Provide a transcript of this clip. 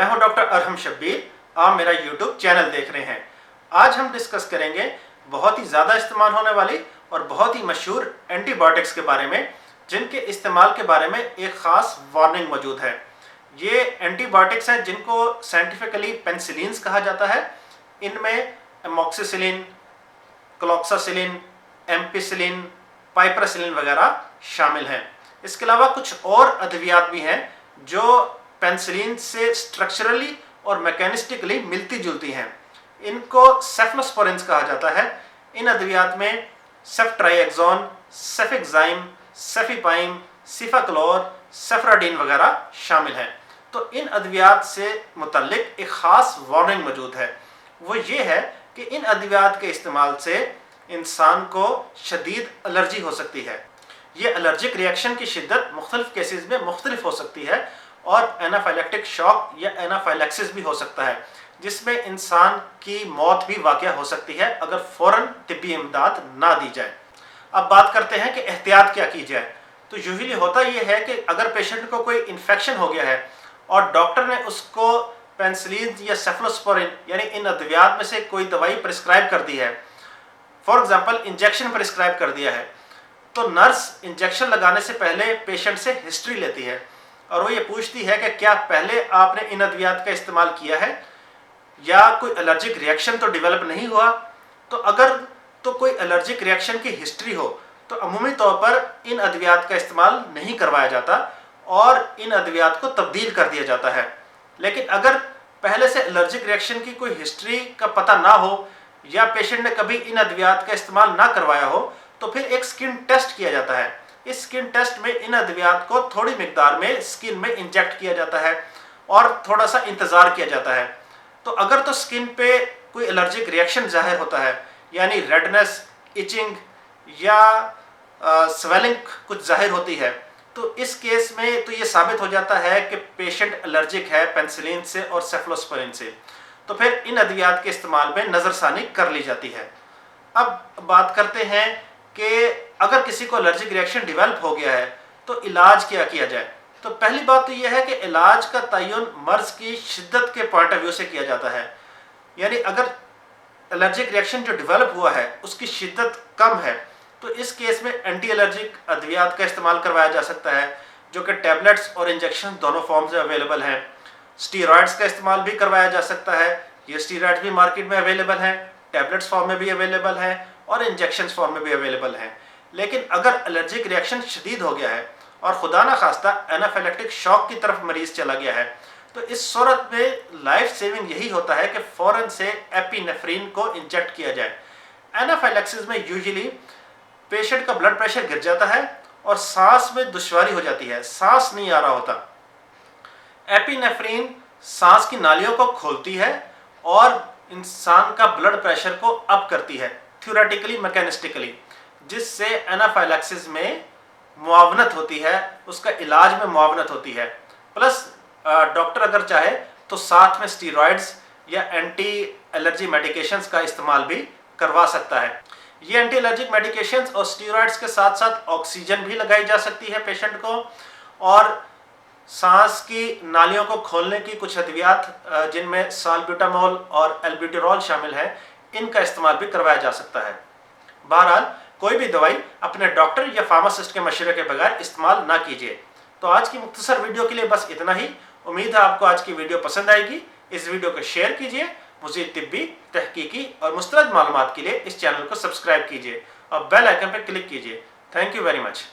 मैं हूं डॉक्टर अरहम शब्बीर। आप मेरा यूट्यूब चैनल देख रहे हैं। आज हम डिस्कस करेंगे बहुत ही ज़्यादा इस्तेमाल होने वाली और बहुत ही मशहूर एंटीबायोटिक्स के बारे में, जिनके इस्तेमाल के बारे में एक ख़ास वार्निंग मौजूद है। ये एंटीबायोटिक्स हैं जिनको साइंटिफिकली पेनिसिलिन्स कहा जाता है। इनमें एमोक्सिसिलिन, क्लोक्सासिलिन, एम्पिसिलिन, पाइपरासिलिन वगैरह शामिल हैं। इसके अलावा कुछ और अद्वियात भी हैं जो पेनिसिलिन से स्ट्रक्चरली और मैकेनिस्टिकली मिलती जुलती हैं। इनको सेफलोस्पोरिन्स कहा जाता है। इन अद्वियात में सेफ्ट्राइएक्सोन, सेफिक्साइम, सेफिपाइम, सिफाक्लोर, सेफ्राडीन वगैरह शामिल हैं। तो इन अद्वियात से मुतल्लिक एक ख़ास वार्निंग मौजूद है। वो ये है कि इन अद्वियात के इस्तेमाल से इंसान को शदीद एलर्जी हो सकती है। ये एलर्जिक रिएक्शन की शिद्दत मुख्तलिफ केसेस में मुख्तलिफ हो सकती है और एनाफाइलेक्टिक शॉक या एनाफाइलेक्सिस भी हो सकता है, जिसमें इंसान की मौत भी वाक़या हो सकती है अगर फ़ौरन तिब्बी इमदाद ना दी जाए। अब बात करते हैं कि एहतियात क्या की जाए। तो यूजुअली होता यह है कि अगर पेशेंट को कोई इन्फेक्शन हो गया है और डॉक्टर ने उसको पेनिसिलिन या सेफलोस्पोरिन यानी इन अद्वियात में से कोई दवाई प्रिस्क्राइब कर दी है, फॉर एग्जांपल इंजेक्शन प्रिस्क्राइब कर दिया है, तो नर्स इंजेक्शन लगाने से पहले पेशेंट से हिस्ट्री लेती है और वो ये पूछती है कि क्या पहले आपने इन अद्वियात का इस्तेमाल किया है या कोई एलर्जिक रिएक्शन तो डेवलप नहीं हुआ। तो अगर तो कोई एलर्जिक रिएक्शन की हिस्ट्री हो तो अमूमी तौर पर इन अद्वियात का इस्तेमाल नहीं करवाया जाता और इन अद्वियात को तब्दील कर दिया जाता है। लेकिन अगर पहले से एलर्जिक रिएक्शन की कोई हिस्ट्री का पता ना हो या पेशेंट ने कभी इन अद्वियात का इस्तेमाल ना करवाया हो तो फिर एक स्किन टेस्ट किया जाता है। इस स्किन टेस्ट में इन अद्वियात को थोड़ी मिकदार में स्किन में इंजेक्ट किया जाता है और थोड़ा सा इंतज़ार किया जाता है। तो अगर तो स्किन पे कोई एलर्जिक रिएक्शन जाहिर होता है, यानी रेडनेस, इचिंग या स्वेलिंग कुछ जाहिर होती है, तो इस केस में तो ये साबित हो जाता है कि पेशेंट एलर्जिक है पेनिसिलिन से और सेफलोस्पोरिन से। तो फिर इन अद्वियात के इस्तेमाल में नज़रसानी कर ली जाती है। अब बात करते हैं कि अगर किसी को एलर्जिक रिएक्शन डेवलप हो गया है तो इलाज क्या किया जाए। तो पहली बात तो यह है कि इलाज का तयन मर्ज़ की शिद्दत के पॉइंट ऑफ व्यू से किया जाता है। यानी अगर एलर्जिक रिएक्शन जो डेवलप हुआ है उसकी शिद्दत कम है तो इस केस में एंटी एलर्जिक अद्वियात का इस्तेमाल करवाया जा सकता है, जो कि टैबलेट्स और इंजेक्शन दोनों फॉर्म्स में अवेलेबल हैं। स्टीरॉयड्स का इस्तेमाल भी करवाया जा सकता है। ये स्टीरॉयड्स भी मार्केट में अवेलेबल हैं, टैबलेट्स फॉर्म में भी अवेलेबल हैं और इंजेक्शन फॉर्म में भी अवेलेबल हैं। लेकिन अगर एलर्जिक रिएक्शन शदीद हो गया है और खुदा न खास्ता एनाफाइलेक्टिक शॉक की तरफ मरीज़ चला गया है तो इस सूरत में लाइफ सेविंग यही होता है कि फ़ौरन से एपिनेफ्रीन को इंजेक्ट किया जाए। एनाफाइलेक्सिस में यूजुअली पेशेंट का ब्लड प्रेशर गिर जाता है और सांस में दुश्वारी हो जाती है, सांस नहीं आ रहा होता। एपिनेफ्रीन सांस की नालियों को खोलती है और इंसान का ब्लड प्रेशर को अप करती है थ्योरेटिकली मैकेनिस्टिकली, जिससे एनाफाइलेक्सिस में मुआवनत होती है, उसका इलाज में मुआवनत होती है। प्लस डॉक्टर अगर चाहे तो साथ में स्टीरॉयड्स या एंटी एलर्जी मेडिकेशंस का इस्तेमाल भी करवा सकता है। ये एंटी एलर्जिक मेडिकेशंस और स्टीरॉयड्स के साथ साथ ऑक्सीजन भी लगाई जा सकती है पेशेंट को, और सांस की नालियों को खोलने की कुछ अद्वियात जिनमें साल्ब्यूटामोल और एल्ब्यूटेरॉल शामिल है, इनका इस्तेमाल भी करवाया जा सकता है। बहरहाल कोई भी दवाई अपने डॉक्टर या फार्मासिस्ट के मशवरे के बगैर इस्तेमाल ना कीजिए। तो आज की मुख्तसर वीडियो के लिए बस इतना ही। उम्मीद है आपको आज की वीडियो पसंद आएगी। इस वीडियो को शेयर कीजिए। मज़ीद तिब्बी, तहकीकी और मुस्तरद मालूमात के लिए इस चैनल को सब्सक्राइब कीजिए और बेल आइकन पर क्लिक कीजिए। Thank you very much.